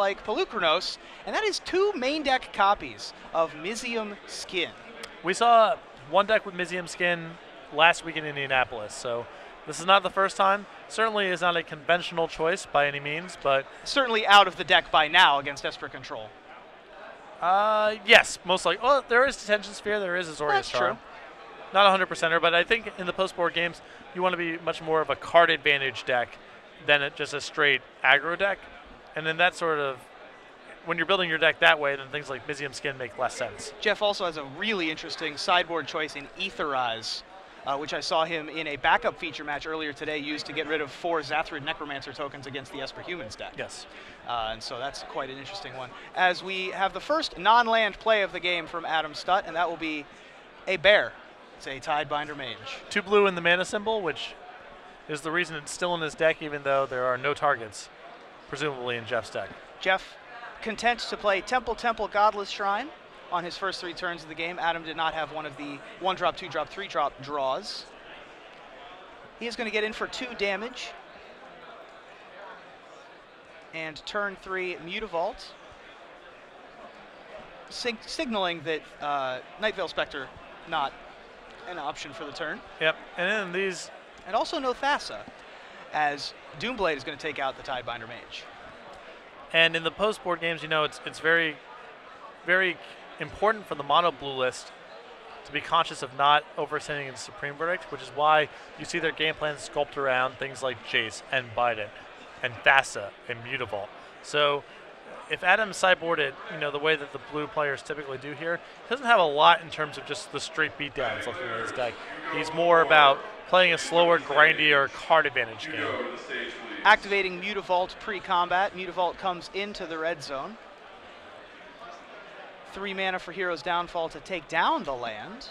like Pelucranos, and that is 2 main deck copies of Mizium Skin. We saw one deck with Mizium Skin last week in Indianapolis, so this is not the first time. Certainly is not a conventional choice by any means, but certainly out of the deck by now against Esper Control. Yes, most likely. Well, there is Detention Sphere, there is Azorius That's Charm. true. Not 100%er, but I think in the post-board games, you want to be much more of a card advantage deck than just a straight aggro deck. And then that sort of, when you're building your deck that way, then things like Mizium Skin make less sense. Jeff also has a really interesting sideboard choice in Aetherize, which I saw him in a backup feature match earlier today used to get rid of 4 Zathrid Necromancer tokens against the Esper Humans deck. Yes. And so that's quite an interesting one. As we have the first non-land play of the game from Adam Stutt, and that will be a bear. It's a Tidebinder Mage. 2 blue in the mana symbol, which is the reason it's still in his deck, even though there are no targets, presumably in Jeff's deck. Jeff content to play Temple, Godless Shrine on his first 3 turns of the game. Adam did not have one of the 1-drop, 2-drop, 3-drop draws. He is going to get in for 2 damage. And turn 3, Mutavault, signaling that Nightveil Spectre not an option for the turn. Yep, and then these... And also no Thassa, as Doomblade is going to take out the Tidebinder Mage. And in the post-board games, you know, it's very, very important for the mono blue list to be conscious of not overextending in Supreme Verdict, which is why you see their game plans sculpt around things like Jace and Biden and Thassa and Mutavault. So if Adam sideboarded, you know, the way that the blue players typically do here, he doesn't have a lot in terms of just the straight beatdowns looking at his deck. He's more about playing a slower, grindier card advantage game. Activating Mutavault pre-combat. Mutavault comes into the red zone. 3 mana for Hero's Downfall to take down the land.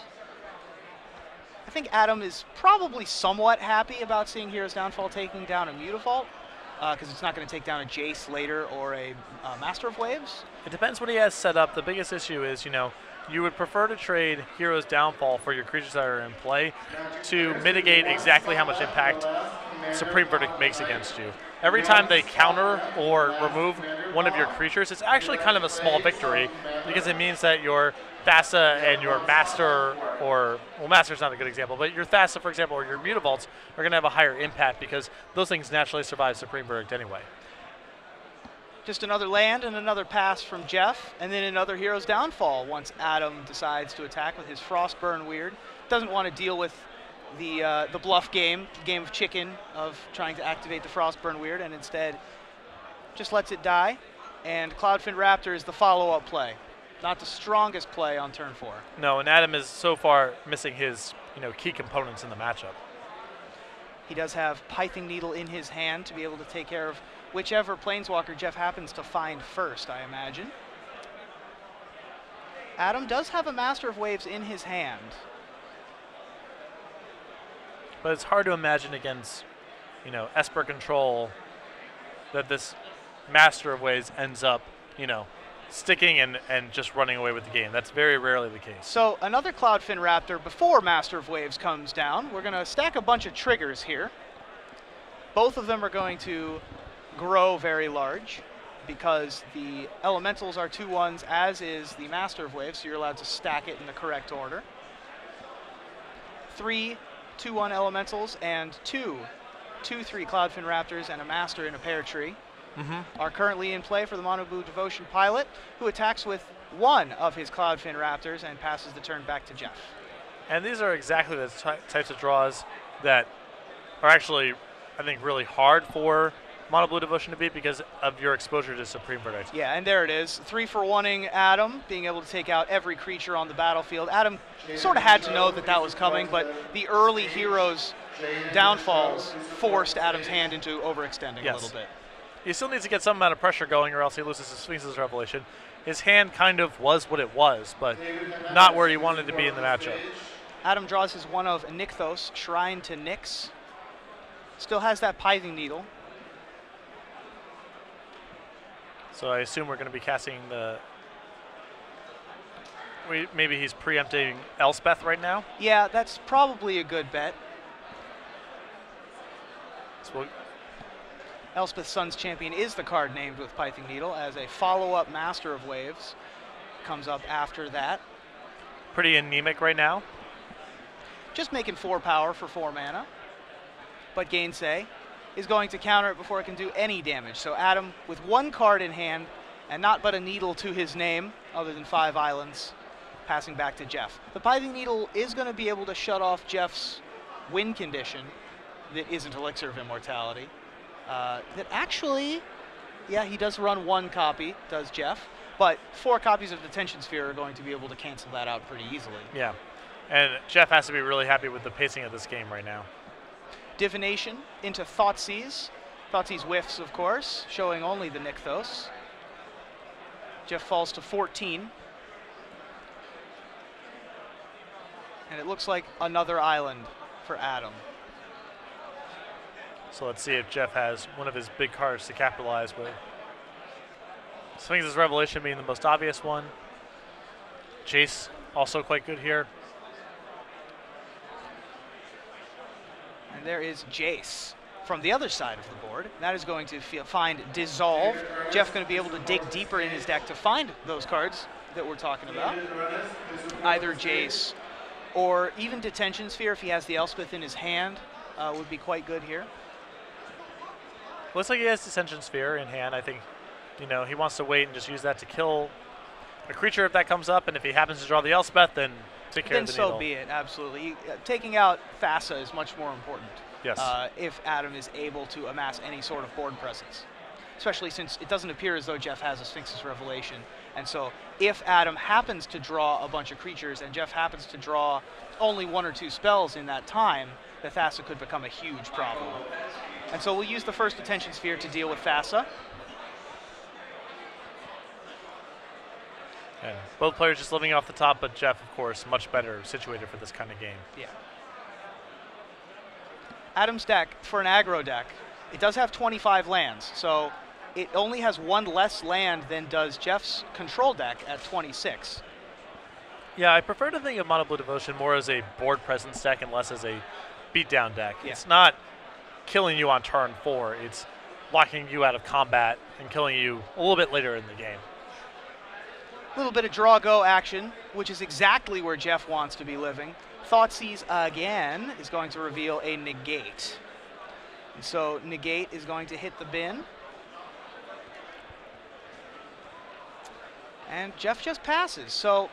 I think Adam is probably somewhat happy about seeing Hero's Downfall taking down a Mutavault, because it's not going to take down a Jace later or a Master of Waves. It depends what he has set up. The biggest issue is, you know, you would prefer to trade Hero's Downfall for your creatures that are in play to mitigate exactly how much impact Supreme Verdict makes against you. Every time they counter or remove one of your creatures, it's actually kind of a small victory because it means that your Thassa and your Master, or, well, Master's not a good example, but your Thassa, for example, or your Mutavaults are going to have a higher impact because those things naturally survive Supreme Verdict anyway. Just another land and another pass from Jeff, and then another Hero's Downfall once Adam decides to attack with his Frostburn Weird. Doesn't want to deal with the bluff game of chicken of trying to activate the Frostburn Weird, and instead just lets it die. And Cloudfin Raptor is the follow-up play. Not the strongest play on turn 4. No, and Adam is so far missing his, you know, key components in the matchup. He does have Pithing Needle in his hand to be able to take care of whichever Planeswalker Jeff happens to find first, I imagine. Adam does have a Master of Waves in his hand. But it's hard to imagine against, you know, Esper Control that this Master of Waves ends up, you know, sticking and just running away with the game. That's very rarely the case. So another Cloudfin Raptor before Master of Waves comes down. We're going to stack a bunch of triggers here. Both of them are going to grow very large because the elementals are 2/1s, as is the Master of Waves, so you're allowed to stack it in the correct order. 3 2/1 elementals and 2 2/3 Cloudfin Raptors and a Master in a Pear Tree are currently in play for the Mono Blue Devotion pilot, who attacks with 1 of his Cloudfin Raptors and passes the turn back to Jeff. And these are exactly the types of draws that are actually, I think, really hard for Mono Blue Devotion to beat because of your exposure to Supreme Verdict. Yeah, and there it is. 3-for-1ing Adam, being able to take out every creature on the battlefield. Adam sort of had to know that that was coming, but the early Heroes downfalls forced Adam's hand into overextending a little bit. He still needs to get some amount of pressure going or else he loses his Sphinx's Revelation. His hand kind of was what it was, but not where he wanted to be in the matchup. Adam draws his one of Nykthos, Shrine to Nyx. Still has that Pithing Needle. So I assume we're going to be casting the... Maybe he's preempting Elspeth right now? Yeah, that's probably a good bet. So Elspeth Sun's Champion is the card named with Pithing Needle, as a follow-up Master of Waves comes up after that. Pretty anemic right now. Just making 4 power for 4 mana. But Gainsay is going to counter it before it can do any damage. So Adam, with 1 card in hand, and not but a needle to his name, other than 5 islands, passing back to Jeff. The Pithing Needle is going to be able to shut off Jeff's win condition that isn't Elixir of Immortality. That actually, yeah, he does run 1 copy, does Jeff, but 4 copies of Detention Sphere are going to be able to cancel that out pretty easily. Yeah, and Jeff has to be really happy with the pacing of this game right now. Divination into Thoughtseize. Thoughtseize whiffs, of course, showing only the Nykthos. Jeff falls to 14. And it looks like another island for Adam. So let's see if Jeff has one of his big cards to capitalize with. Sphinx's Revelation being the most obvious one. Jace also quite good here. And there is Jace from the other side of the board. That is going to find Dissolve. Jeff going to be able to dig deeper in his deck to find those cards that we're talking about. Either Jace or even Detention Sphere, if he has the Elspeth in his hand, would be quite good here. Looks like he has Detention Sphere in hand. I think, he wants to wait and just use that to kill a creature if that comes up, and if he happens to draw the Elspeth, then take care of the needle. Then so be it, absolutely. Taking out Thassa is much more important. Yes. If Adam is able to amass any sort of board presence. Especially since it doesn't appear as though Jeff has a Sphinx's Revelation. And so if Adam happens to draw a bunch of creatures and Jeff happens to draw only 1 or 2 spells in that time, the Thassa could become a huge problem. And so we'll use the first Detention Sphere to deal with Thassa. Yeah. Both players just living off the top, but Jeff, of course, much better situated for this kind of game. Yeah. Adam's deck, for an aggro deck, it does have 25 lands, so it only has 1 less land than does Jeff's control deck at 26. Yeah, I prefer to think of Mono Blue Devotion more as a board presence deck and less as a beatdown deck. Yeah. It's not killing you on turn 4. It's locking you out of combat and killing you a little bit later in the game. A little bit of draw-go action, which is exactly where Jeff wants to be living. Thoughtseize again is going to reveal a negate. And so negate is going to hit the bin. And Jeff just passes. So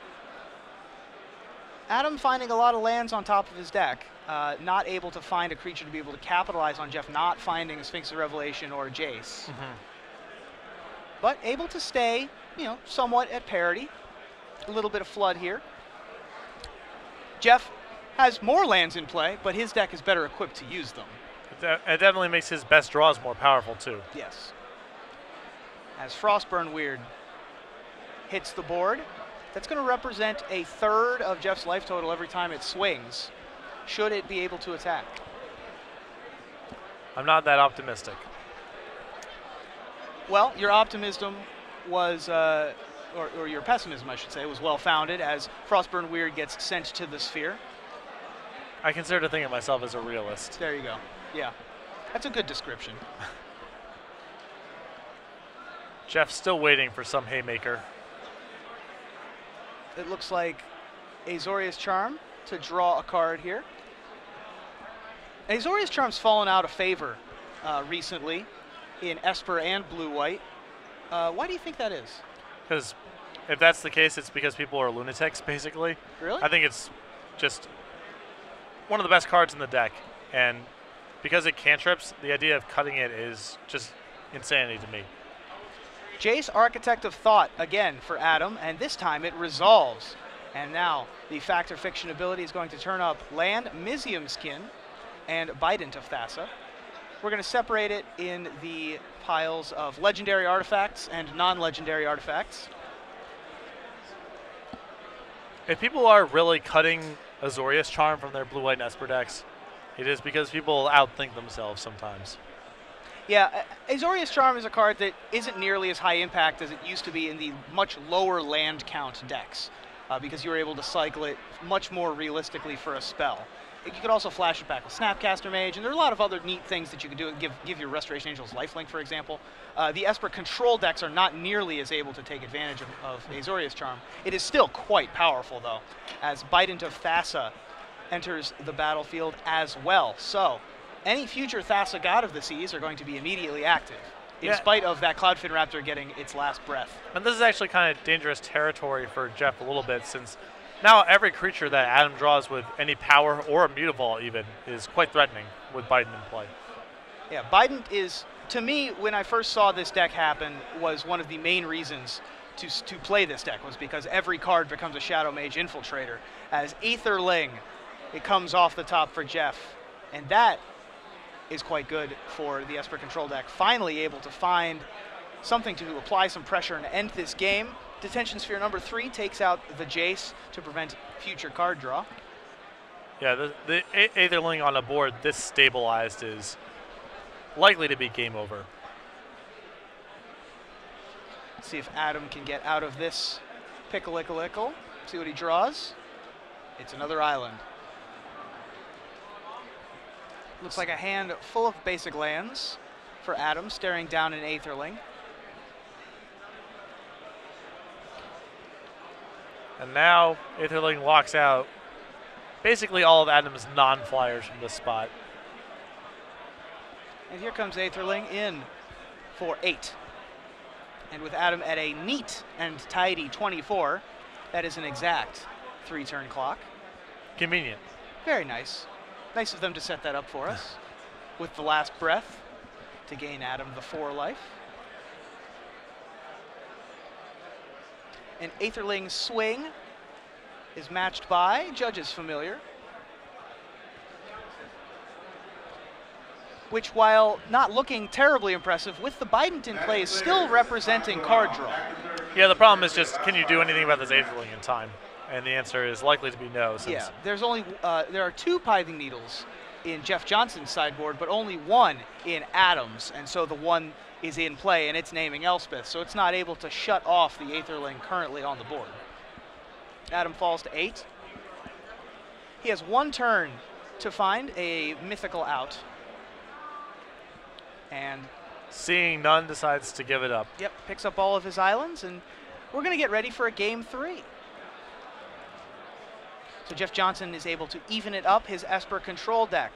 Adam finding a lot of lands on top of his deck. Not able to find a creature to be able to capitalize on Jeff not finding a Sphinx's Revelation or a Jace. Mm-hmm. But able to stay, somewhat at parity. A little bit of flood here. Jeff has more lands in play, but his deck is better equipped to use them. It definitely makes his best draws more powerful, too. Yes. As Frostburn Weird hits the board, that's going to represent a third of Jeff's life total every time it swings, should it be able to attack. I'm not that optimistic. Well, your optimism was, or your pessimism, I should say, was well-founded as Frostburn Weird gets sent to the sphere. I consider to think of myself as a realist. There you go. Yeah. That's a good description. Jeff's still waiting for some haymaker. It looks like Azorius Charm to draw a card here. Azorius Charm's fallen out of favor recently in Esper and Blue-White. Why do you think that is? Because if that's the case, it's because people are lunatics, basically. Really? I think it's just one of the best cards in the deck. And because it cantrips, the idea of cutting it is just insanity to me. Jace, Architect of Thought, again for Adam, and this time it resolves. And now the Fact or Fiction ability is going to turn up Land, Mizium Skin, and Bident of Thassa. We're going to separate it in the piles of legendary artifacts and non-legendary artifacts. If people are really cutting Azorius Charm from their Blue-White and Esper decks, it is because people outthink themselves sometimes. Yeah, Azorius Charm is a card that isn't nearly as high impact as it used to be in the much lower land count decks, because you were able to cycle it much more realistically for a spell. You could also flash it back with Snapcaster Mage, and there are a lot of other neat things that you can do. Give your Restoration Angels lifelink, for example. The Esper control decks are not nearly as able to take advantage of Azorius Charm. It is still quite powerful, though, as Bident of Thassa enters the battlefield as well. So, any future Thassa God of the Seas are going to be immediately active, in spite of that Cloudfin Raptor getting its last breath. And this is actually kind of dangerous territory for Jeff a little bit, since now every creature that Adam draws with any power or a Mutavault even is quite threatening with Bident in play. Yeah, Bident is, to me, when I first saw this deck happen, was one of the main reasons to play this deck, was because every card becomes a Shadow Mage Infiltrator. As Aetherling, it comes off the top for Jeff, and that is quite good for the Esper control deck. Finally able to find something to apply some pressure and end this game. Detention Sphere number 3 takes out the Jace to prevent future card draw. Yeah, the Aetherling on a board this stabilized is likely to be game over. Let's see if Adam can get out of this pickle-ickle-ickle. See what he draws. It's another island. Looks like a hand full of basic lands for Adam, staring down an Aetherling. And now Aetherling locks out basically all of Adam's non-flyers from this spot. And here comes Aetherling in for 8. And with Adam at a neat and tidy 24, that is an exact 3-turn clock. Convenient. Very nice. Nice of them to set that up for us with the last breath to gain Adam the 4 life. And Aetherling's swing is matched by Judge's Familiar, which, while not looking terribly impressive, with the Bident in play, is still representing card draw. Yeah, the problem is just, can you do anything about this Aetherling in time? And the answer is likely to be no. Yeah, there are 2 Pithing Needles in Jeff Johnson's sideboard, but only 1 in Adam's, and so the 1 is in play, and it's naming Elspeth, so it's not able to shut off the Aetherling currently on the board. Adam falls to 8. He has 1 turn to find a mythical out. And seeing none, decides to give it up. Yep, picks up all of his islands, and we're going to get ready for a game 3. So Jeff Johnson is able to even it up. His Esper control deck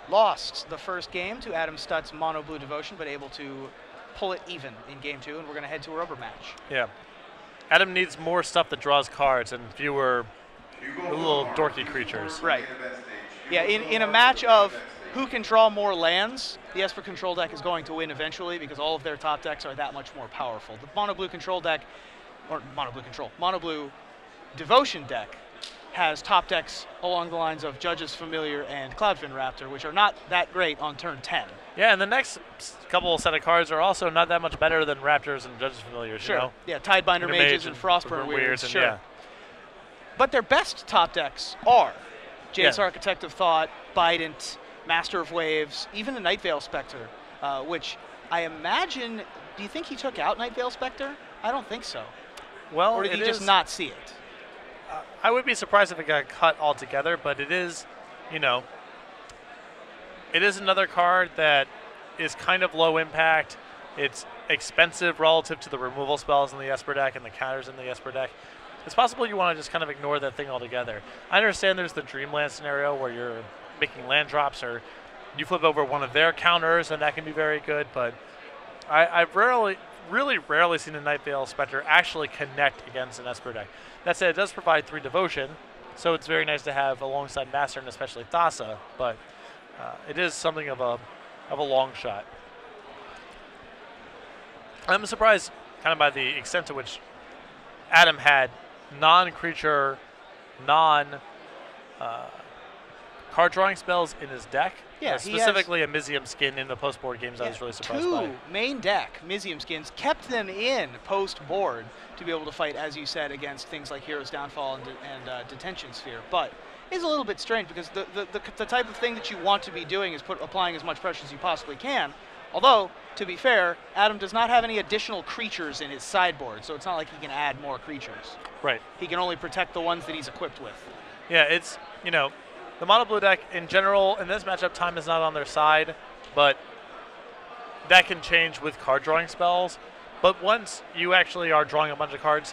lost the first game to Adam Stutt's Mono Blue Devotion, but able to pull it even in game 2, and we're going to head to a rubber match. Yeah. Adam needs more stuff that draws cards and fewer little dorky creatures. Right. Yeah, in a match of who can draw more lands, the Esper control deck is going to win eventually because all of their top decks are that much more powerful. The Mono Blue control deck, or Mono Blue Devotion deck has top decks along the lines of Judge's Familiar and Cloudfin Raptor, which are not that great on turn 10. Yeah, and the next couple set of cards are also not that much better than Raptors and Judge's Familiar. Sure. You know? Yeah, Tidebinder Mages and Frostburn Weirds. Sure. Yeah. But their best top decks are Jace Architect of Thought, Bident, Master of Waves, even the Nightveil Spectre, which I imagine, do you think he took out Nightveil Spectre? I don't think so. Well, or did he just not see it? I would be surprised if it got cut altogether, but it is, you know, it is another card that is kind of low impact. It's expensive relative to the removal spells in the Esper deck and the counters in the Esper deck. It's possible you want to just kind of ignore that thing altogether. I understand there's the Dreamland scenario where you're making land drops or you flip over one of their counters and that can be very good, but I've really rarely seen a Nightveil Spectre actually connect against an Esper deck. That said, it does provide 3 devotion, so it's very nice to have alongside Master and especially Thassa, but it is something of a long shot. I'm surprised kind of by the extent to which Adam had non-creature, card drawing spells in his deck. Yeah, specifically a Mizium skin in the post-board games. I was really surprised by. 2 main deck Mizium skins, kept them in post-board to be able to fight, as you said, against things like Hero's Downfall and Detention Sphere. But it's a little bit strange because the type of thing that you want to be doing is applying as much pressure as you possibly can. Although, to be fair, Adam does not have any additional creatures in his sideboard, so it's not like he can add more creatures. Right. He can only protect the ones that he's equipped with. Yeah, it's, you know, The mono blue deck in general, in this matchup, time is not on their side, but that can change with card drawing spells. But once you actually are drawing a bunch of cards,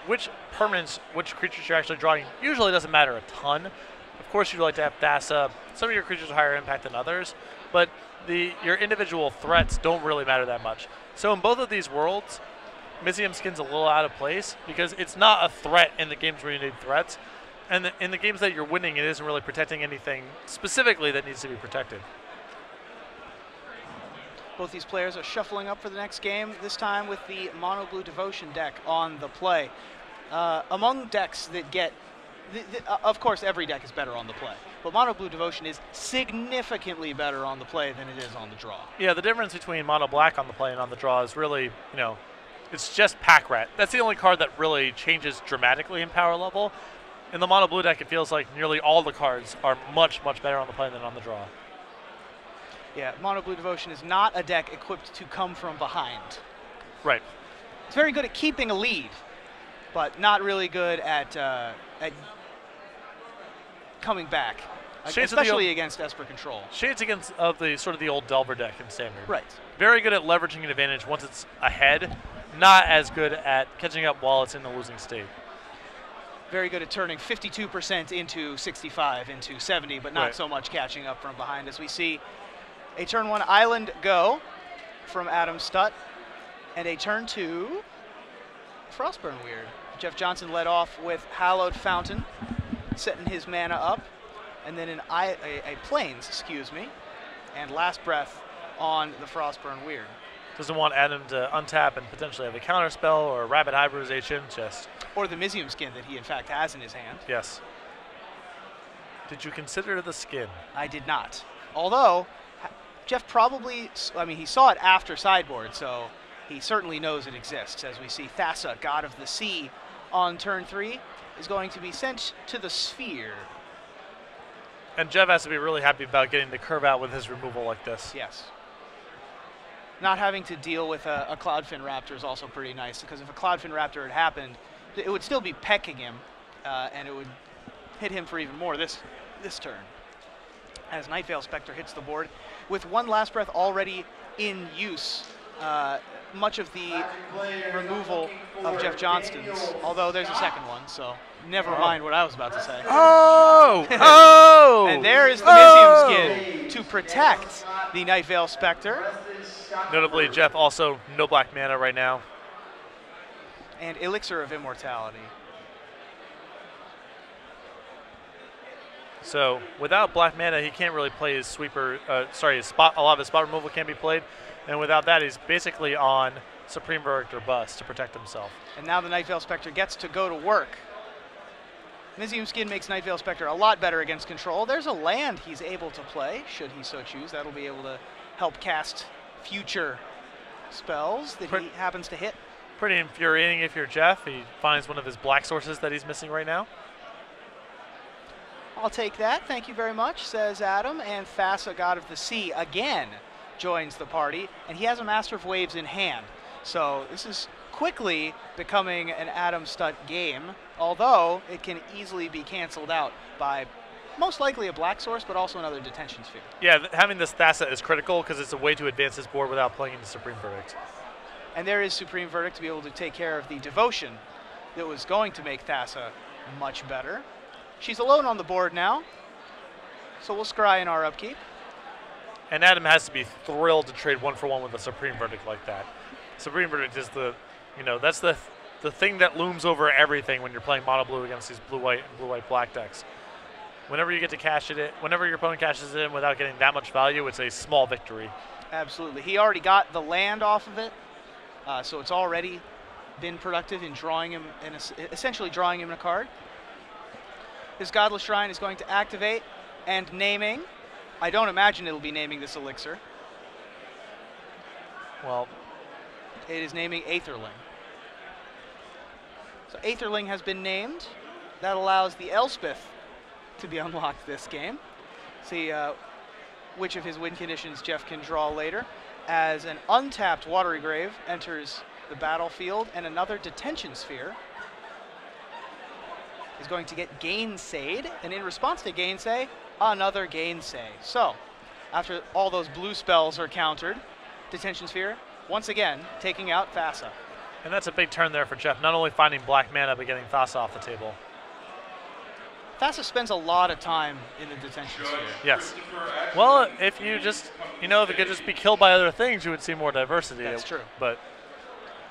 which permanents, which creatures you're actually drawing usually doesn't matter a ton. Of course, you'd like to have Thassa. Some of your creatures are higher impact than others, but your individual threats don't really matter that much. So in both of these worlds, Mizium Skin's a little out of place because it's not a threat in the games where you need threats. And in the games that you're winning, it isn't really protecting anything specifically that needs to be protected. Both these players are shuffling up for the next game, this time with the Mono Blue Devotion deck on the play. Among decks that get, of course, every deck is better on the play, but Mono Blue Devotion is significantly better on the play than it is on the draw. Yeah, the difference between Mono Black on the play and on the draw is really, it's just Pack Rat. That's the only card that really changes dramatically in power level. In the Mono Blue deck, it feels like nearly all the cards are much, much better on the play than on the draw. Yeah, Mono Blue Devotion is not a deck equipped to come from behind. Right. It's very good at keeping a lead, but not really good at coming back, especially against Esper Control. Shades of the sort of the old Delver deck in Standard. Right. Very good at leveraging an advantage once it's ahead, not as good at catching up while it's in the losing state. Very good at turning 52% into 65, into 70, but not so much catching up from behind, as we see a turn 1 Island go from Adam Stutt, and a turn 2 Frostburn Weird. Jeff Johnson led off with Hallowed Fountain, setting his mana up, and then a Plains, and Last Breath on the Frostburn Weird. Doesn't want Adam to untap and potentially have a counter spell or a Rapid Hybridization, or the Mizium Skin that he in fact has in his hand. Yes. Did you consider the skin? I did not. Although, Jeff probably, he saw it after sideboard, so he certainly knows it exists. As we see Thassa, God of the Sea, on turn 3, is going to be sent to the Sphere. And Jeff has to be really happy about getting the curve out with his removal like this. Yes. Not having to deal with a Cloudfin Raptor is also pretty nice, because if a Cloudfin Raptor had happened, it would still be pecking him, and it would hit him for even more this turn. As Nightveil Spectre hits the board, with one Last Breath already in use, much of the removal of Jeff Johnston's, although there's a second one, so never mind what I was about to say. Oh! Oh! And there is the Mizium Skin to protect the Nightveil Spectre. Notably, Jeff also no black mana right now. And Elixir of Immortality. So without black mana, he can't really play his sweeper. His spot. A lot of his spot removal can't be played, and without that, he's basically on Supreme Verdict or Bust to protect himself. And now the Nightveil Spectre gets to go to work. Mizium Skin makes Nightveil Spectre a lot better against control. There's a land he's able to play, should he so choose. That'll be able to help cast future spells that he happens to hit. Pretty infuriating if you're Jeff. He finds one of his black sources that he's missing right now. I'll take that, thank you very much, says Adam. And Thassa, God of the Sea, again joins the party. And he has a Master of Waves in hand. So this is quickly becoming an Adam Stutt game, although it can easily be canceled out by most likely a black source, but also another Detention Sphere. Yeah, having this Thassa is critical because it's a way to advance his board without playing into Supreme Verdict. And there is Supreme Verdict to be able to take care of the Devotion that was going to make Thassa much better. She's alone on the board now, so we'll scry in our upkeep. And Adam has to be thrilled to trade 1-for-1 with a Supreme Verdict like that. Supreme Verdict is that's the thing that looms over everything when you're playing mono blue against these blue-white and blue-white black decks. Whenever you get to cash it in, whenever your opponent cashes it in without getting that much value, it's a small victory. Absolutely. He already got the land off of it, so it's already been productive in drawing him, essentially drawing him a card. His Godless Shrine is going to activate and naming. I don't imagine it'll be naming this Elixir. Well, it is naming Aetherling. So Aetherling has been named. That allows the Elspeth to be unlocked this game. See which of his win conditions Jeff can draw later. As an untapped Watery Grave enters the battlefield, and another Detention Sphere is going to get Gainsayed, and in response to Gainsay, Another gainsay. So, after all those blue spells are countered, Detention Sphere, once again, taking out Thassa. And that's a big turn there for Jeff, not only finding black mana, but getting Thassa off the table. Thassa spends a lot of time in the Detention Sphere. Yes. Well, if you just, if it could just be killed by other things, you would see more diversity. That's true. But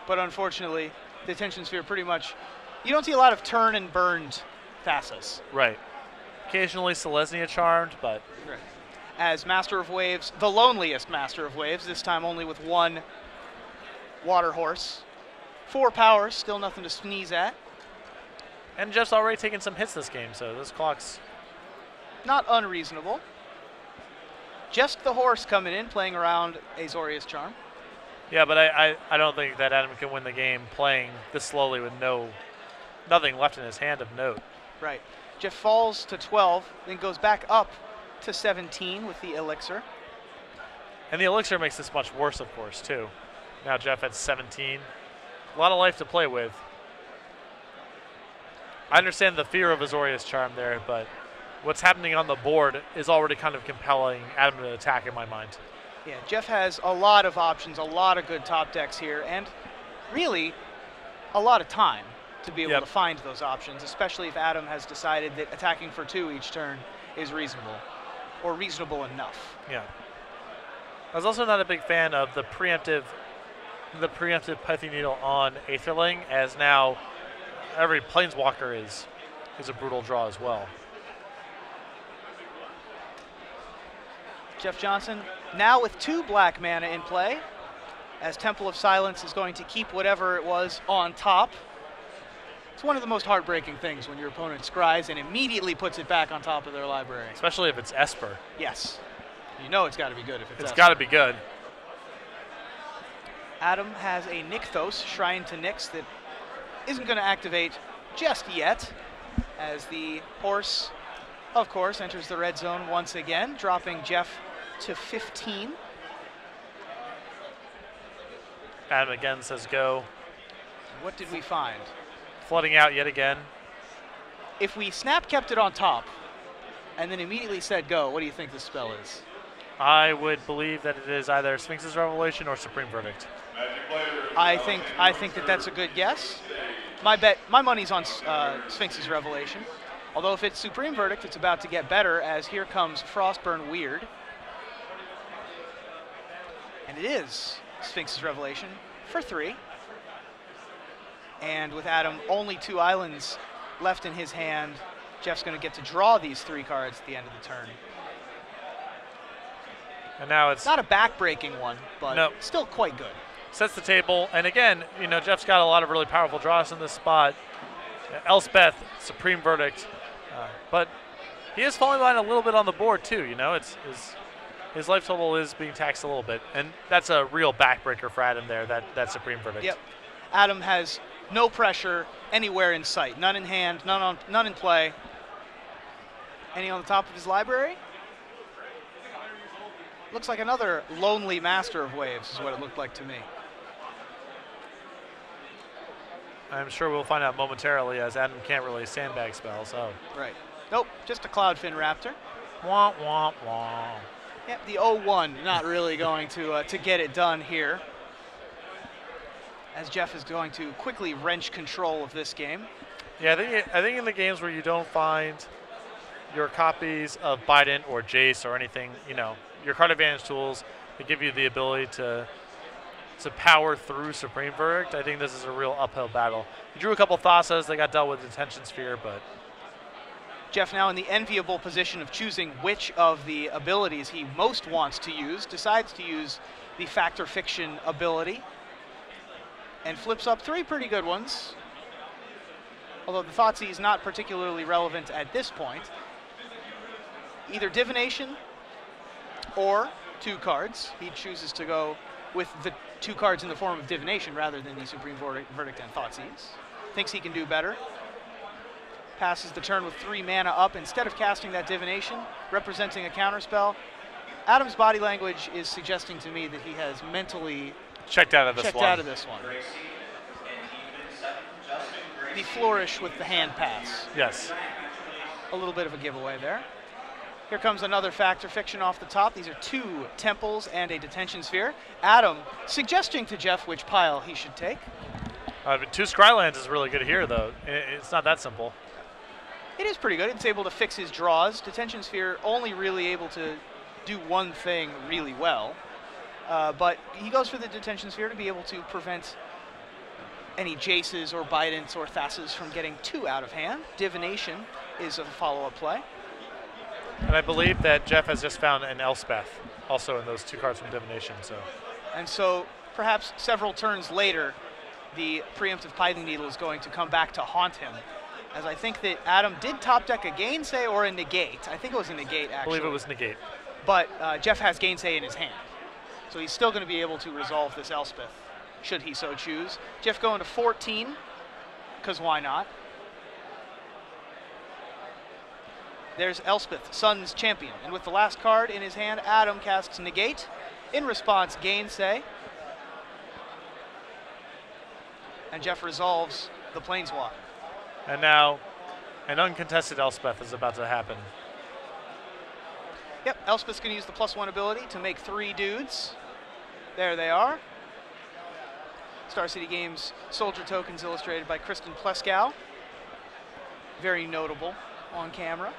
unfortunately, Detention Sphere pretty much, you don't see a lot of turn and burned Thassas. Right. Occasionally Selesnya charmed, but. Right. As Master of Waves, the loneliest Master of Waves, this time only with one Water Horse. 4 power, still nothing to sneeze at. And Jeff's already taken some hits this game, so this clock's not unreasonable. Just the horse coming in, playing around Azorius Charm. Yeah, but I don't think that Adam can win the game playing this slowly with nothing left in his hand of note. Right. Jeff falls to 12, then goes back up to 17 with the Elixir. And the Elixir makes this much worse, of course, too. Now Jeff at 17. A lot of life to play with. I understand the fear of Azorius Charm there, but what's happening on the board is already kind of compelling Adam to attack in my mind. Yeah, Jeff has a lot of options, a lot of good top decks here, and really a lot of time to be able to find those options, especially if Adam has decided that attacking for 2 each turn is reasonable, or reasonable enough. Yeah. I was also not a big fan of the preemptive Python Needle on Aetherling, as now every Planeswalker is a brutal draw as well. Jeff Johnson now with 2 black mana in play, as Temple of Silence is going to keep whatever it was on top. It's one of the most heartbreaking things when your opponent scries and immediately puts it back on top of their library. Especially if it's Esper. Yes. You know it's got to be good if it's Esper. It's got to be good. Adam has a Nykthos, Shrine to Nyx, that isn't going to activate just yet, as the horse, of course, enters the red zone once again, dropping Jeff to 15. Adam again says go. What did we find? Flooding out yet again. If we snap kept it on top and then immediately said go, what do you think this spell is? I would believe that it is either Sphinx's Revelation or Supreme Verdict. I think that that's a good guess. My money's on Sphinx's Revelation. Although if it's Supreme Verdict, it's about to get better, as here comes Frostburn Weird. And it is Sphinx's Revelation for 3. And with Adam only 2 islands left in his hand, Jeff's going to get to draw these 3 cards at the end of the turn. And now it's not a back-breaking one, but still quite good. Sets the table, and again, Jeff's got a lot of really powerful draws in this spot. Elspeth, Supreme Verdict, but he is falling behind a little bit on the board too. It's his life total is being taxed a little bit, and that's a real backbreaker for Adam there. That Supreme Verdict. Yep. Adam has no pressure anywhere in sight, none in hand, none in play. Any on the top of his library? Looks like another lonely Master of Waves is what it looked like to me. I'm sure we'll find out momentarily, as Adam can't really sandbag spells. Oh. Right. Nope, just a Cloudfin Raptor. Womp, womp, womp. Yep, the 0-1 not really going to get it done here, as Jeff is going to quickly wrench control of this game. Yeah, I think in the games where you don't find your copies of Bident or Jace or anything, your card advantage tools that give you the ability to power through Supreme Verdict, I think this is a real uphill battle. He drew a couple Thassas that got dealt with Detention Sphere, but Jeff now in the enviable position of choosing which of the abilities he most wants to use, decides to use the Factor Fiction ability, and flips up 3 pretty good ones. Although the Thoughtseize is not particularly relevant at this point. Either Divination or 2 cards. He chooses to go with the 2 cards in the form of Divination rather than the Supreme Verdict and Thoughtseize. Thinks he can do better. Passes the turn with 3 mana up instead of casting that Divination, representing a counterspell. Adam's body language is suggesting to me that he has mentally checked out of this one. The flourish with the hand pass. Yes. A little bit of a giveaway there. Here comes another Factor Fiction off the top. These are 2 temples and a detention sphere. Adam suggesting to Jeff which pile he should take. But 2 Scrylands is really good here, though. It's not that simple. It is pretty good. It's able to fix his draws. Detention sphere only really able to do one thing really well. But he goes for the detention sphere to be able to prevent any Jaces or Bidents or Thasses from getting 2 out of hand. Divination is a follow-up play. And I believe that Jeff has just found an Elspeth, also in those 2 cards from Divination. And so perhaps several turns later, the preemptive Pithing Needle is going to come back to haunt him. As I think that Adam did top deck a Gainsay or a Negate. I think it was a Negate, actually. I believe it was Negate. But Jeff has Gainsay in his hand. So he's still going to be able to resolve this Elspeth, should he so choose. Jeff going to 14, because why not? There's Elspeth, Sun's champion. And with the last card in his hand, Adam casts Negate. In response, Gainsay. And Jeff resolves the Planeswalker. And now an uncontested Elspeth is about to happen. Yep, Elspeth's going to use the +1 ability to make 3 dudes. There they are. Star City Games Soldier Tokens illustrated by Kristen Pleskow. Very notable on camera.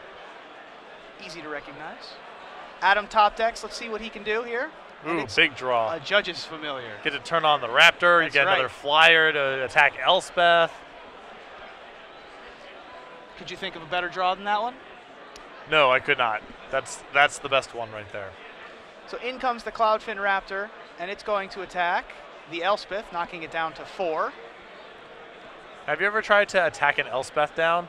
Easy to recognize. Adam top decks. Let's see what he can do here. Ooh, big draw. A Judge's Familiar. Get to turn on the Raptor. That's you get another flyer to attack Elspeth. Could you think of a better draw than that one? No, I could not. That's the best one right there. So in comes the Cloudfin Raptor, and it's going to attack the Elspeth, knocking it down to 4. Have you ever tried to attack an Elspeth down?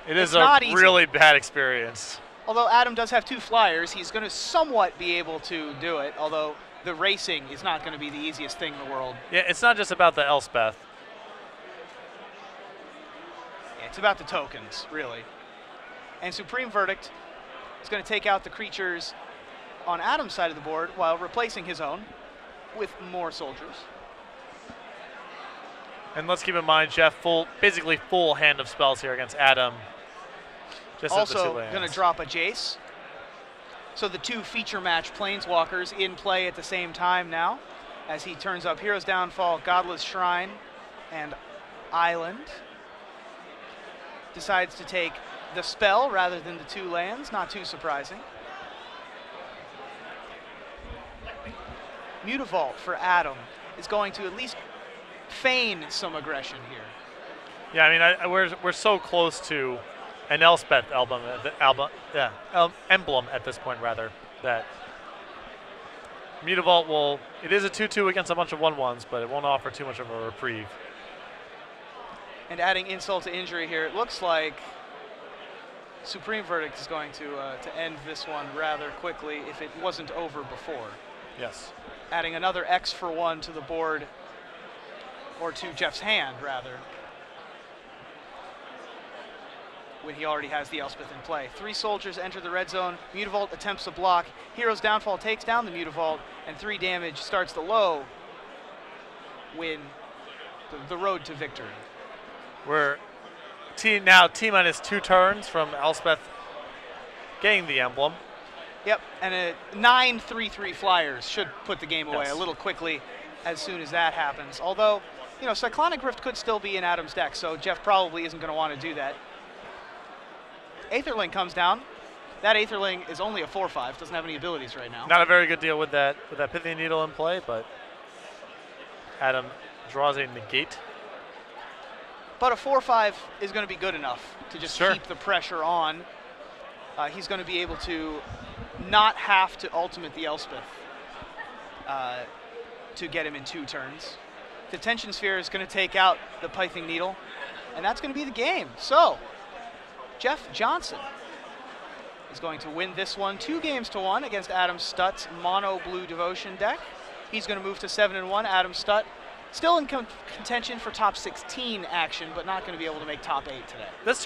It's a really bad experience. Although Adam does have 2 flyers, he's going to somewhat be able to do it, although the racing is not going to be the easiest thing in the world. Yeah, it's not just about the Elspeth. Yeah, it's about the tokens, really. And Supreme Verdict is going to take out the creatures on Adam's side of the board while replacing his own with more soldiers. And let's keep in mind, Jeff, basically full hand of spells here against Adam. Just also going to drop a Jace. So the 2 feature match Planeswalkers in play at the same time now, as he turns up Hero's Downfall, Godless Shrine, and Island. Decides to take the spell rather than the 2 lands, not too surprising. Mutavault for Adam is going to at least feign some aggression here. Yeah, I mean, we're so close to an Elspeth emblem at this point, rather, that Mutavault it is a 2/2 against a bunch of 1/1s, but it won't offer too much of a reprieve. And adding insult to injury here, it looks like Supreme Verdict is going to end this one rather quickly if it wasn't over before. Yes. Adding another X for 1 to the board, or to Jeff's hand, rather, when he already has the Elspeth in play. 3 soldiers enter the red zone. Mutavault attempts to block. Hero's Downfall takes down the Mutavault, and 3 damage starts the low win, the road to victory. We're now T-minus 2 turns from Elspeth getting the emblem. Yep, and a 9/3/3 flyers should put the game away Yes. a little quickly as soon as that happens. Although, you know, Cyclonic Rift could still be in Adam's deck, so Jeff probably isn't going to want to do that. Aetherling comes down. That Aetherling is only a 4/5, doesn't have any abilities right now. Not a very good deal with that Pithing Needle in play, but Adam draws a Negate. But a 4/5 is going to be good enough to just Sure. keep the pressure on. He's going to be able to not have to ultimate the Elspeth to get him in 2 turns. Detention Sphere is going to take out the Pithing Needle, and that's going to be the game. So, Jeff Johnson is going to win this one 2-1 against Adam Stutt's mono blue Devotion deck. He's going to move to 7-1. Adam Stutt still in contention for top 16 action, but not going to be able to make top 8 today. This